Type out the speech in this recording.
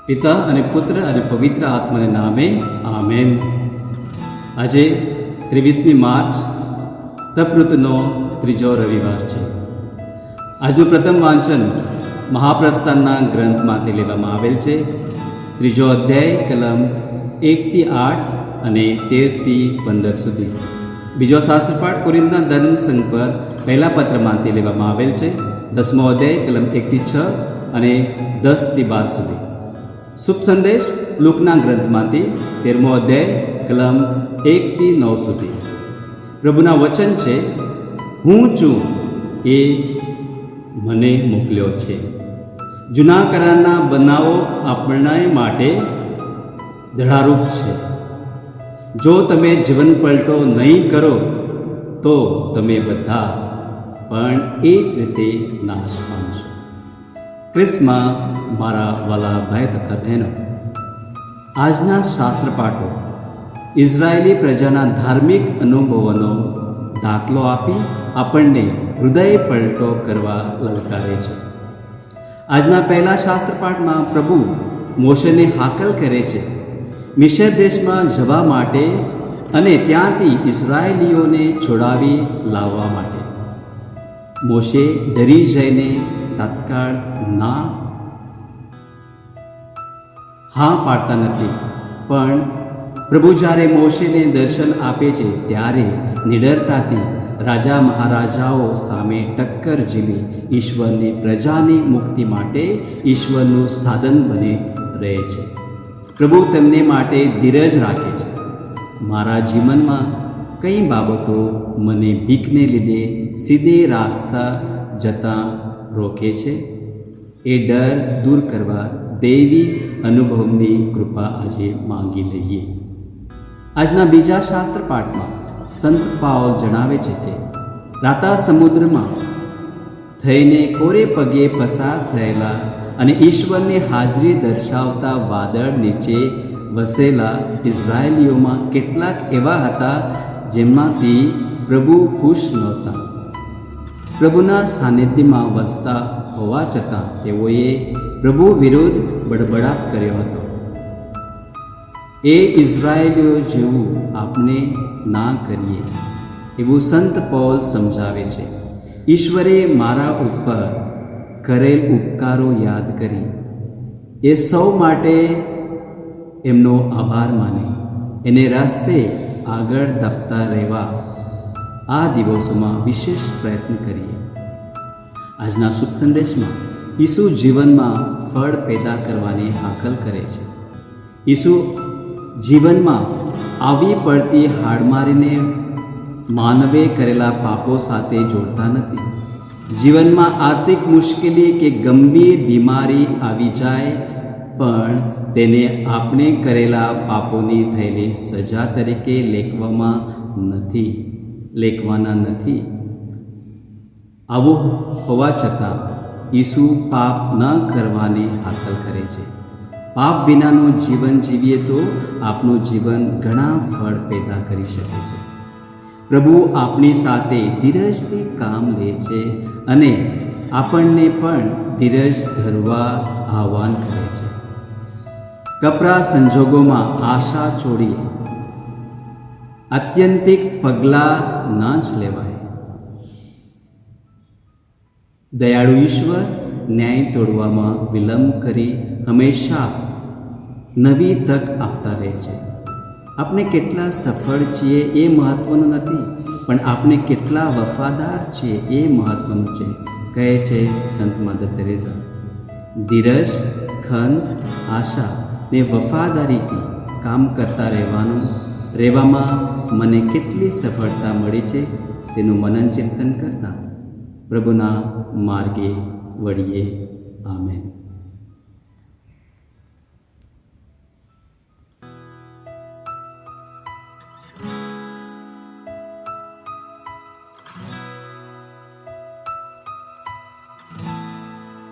પિતા અને પુત્ર અને પવિત્ર આત્માને નામે આમેન. આજે 23મી માર્ચ તપ ઋતુનો ત્રીજો રવિવાર છે. આજનું પ્રથમ વાંચન મહાપ્રસ્થાનના ગ્રંથમાંથી લેવામાં આવેલ છે. 3જો અધ્યાય કલમ 1 થી 8 અને 13 થી 15 સુધી. બીજો શાસ્ત્રપાઠ કોરિન્થના ધર્મસંઘ પર પહેલા પત્રમાંથી લેવામાં આવેલ છે. 10મો અધ્યાય કલમ 1 થી 6 અને 10 થી 12 સુધી. શુભ સંદેશ લુકના ગ્રંથમાંથી 13મો અધ્યાય કલમ 1 થી 9 સુધી. પ્રભુના વચન છે, હું છું એ મને મોકલ્યો છે. જૂના કરારના બનાવો આપણા માટે દઢારૂપ છે. જો તમે જીવન પલટો નહીં કરો તો તમે બધા પણ એ જ રીતે નાશ પામશો. ક્રિસ્મમાં મારા વાલા ભાઈ તથા બહેનો, આજના શાસ્ત્રપાઠો ઇઝરાયેલી પ્રજાના ધાર્મિક અનુભવોનો દાખલો આપી આપણને હૃદય પલટો કરવા લલકારે છે. આજના પહેલા શાસ્ત્રપાઠમાં પ્રભુ મોશેને હાકલ કરે છે મિસ્ર દેશમાં જવા માટે અને ત્યાંથી ઇઝરાયેલીઓને છોડાવી લાવવા માટે. મોશે ડરી જઈને તત્કાળ હા પાડતા નથી, પણ પ્રભુ જ્યારે મોશેને દર્શન આપે છે ત્યારે નિડરતાથી રાજા મહારાજાઓ સામે ટક્કર ઝીલી ઈશ્વરની પ્રજાની મુક્તિ માટે ઈશ્વરનું સાધન બની રહે છે. પ્રભુ તેમને માટે ધીરજ રાખે છે. મારા જીવનમાં કઈ બાબતો મને બીકને લીધે સીધે રાસ્તા જતાં રોકે છે, એ ડર દૂર કરવા દૈવી અનુભવની કૃપા આજે માંગી લઈએ. આજના બીજા શાસ્ત્રપાઠમાં સંત પાઉલ જણાવે છે કે રાતા સમુદ્રમાં થઈને કોરે પગે પસાર થયેલા અને ઈશ્વરની હાજરી દર્શાવતા વાદળ નીચે વસેલા ઇઝરાયેલીઓમાં કેટલાક એવા હતા જેમાંથી પ્રભુ ખુશ નહોતા. પ્રભુના સાનિધ્યમાં વસતા હોવા છતાં તેઓએ પ્રભુ વિરુદ્ધ બડબડાટ કર્યો હતો. એ ઇઝરાયેલીઓ જેવું આપણે ના કરીએ એવું સંત પૌલ સમજાવે છે. ઈશ્વરે મારા ઉપર કરેલ ઉપકારો યાદ કરી એ સૌ માટે એમનો આભાર માને એને રસ્તે આગળ ધપતા રહેવા આ દિવસોમાં વિશેષ પ્રયત્ન કરીએ. આજના શુભ સંદેશમાં ઈસુ જીવનમાં ફળ પેદા કરવાની હાકલ કરે છે. ઈસુ જીવનમાં આવી પડતી હાડમારીને માનવે કરેલા પાપો સાથે જોડતા નથી. જીવનમાં આર્થિક મુશ્કેલી કે ગંભીર બીમારી આવી જાય પણ તેને આપણે કરેલા પાપોની થયેલી સજા તરીકે લેખવાના નથી. આવું હોવા છતાં ઈસુ પાપ ન કરવાની હાકલ કરે છે. પાપ વિનાનું જીવન જીવીએ તો આપણું જીવન ઘણા ફળ પેદા કરી શકે છે. પ્રભુ આપણી સાથે ધીરજથી કામ લે છે અને આપણને પણ ધીરજ ધરવા આહ્વાન કરે છે. કપરા સંજોગોમાં આશા છોડી આત્યંતિક પગલાં ના જ લેવાય. દયાળુ ઈશ્વર ન્યાય તોડવામાં વિલંબ કરી હંમેશા નવી તક આપતા રહે છે. આપણે કેટલા સફળ છીએ એ મહત્વનું નથી, પણ આપણે કેટલા વફાદાર છીએ એ મહત્વનું છે, કહે છે સંત મદર તેરેસા. ધીરજ, ખંત, આશા ને વફાદારીથી કામ કરતા રહેવામાં મને કેટલી સફળતા મળી છે તેનું મનન ચિંતન કરતા પ્રભુના માર્ગે વળીએ. આમેન.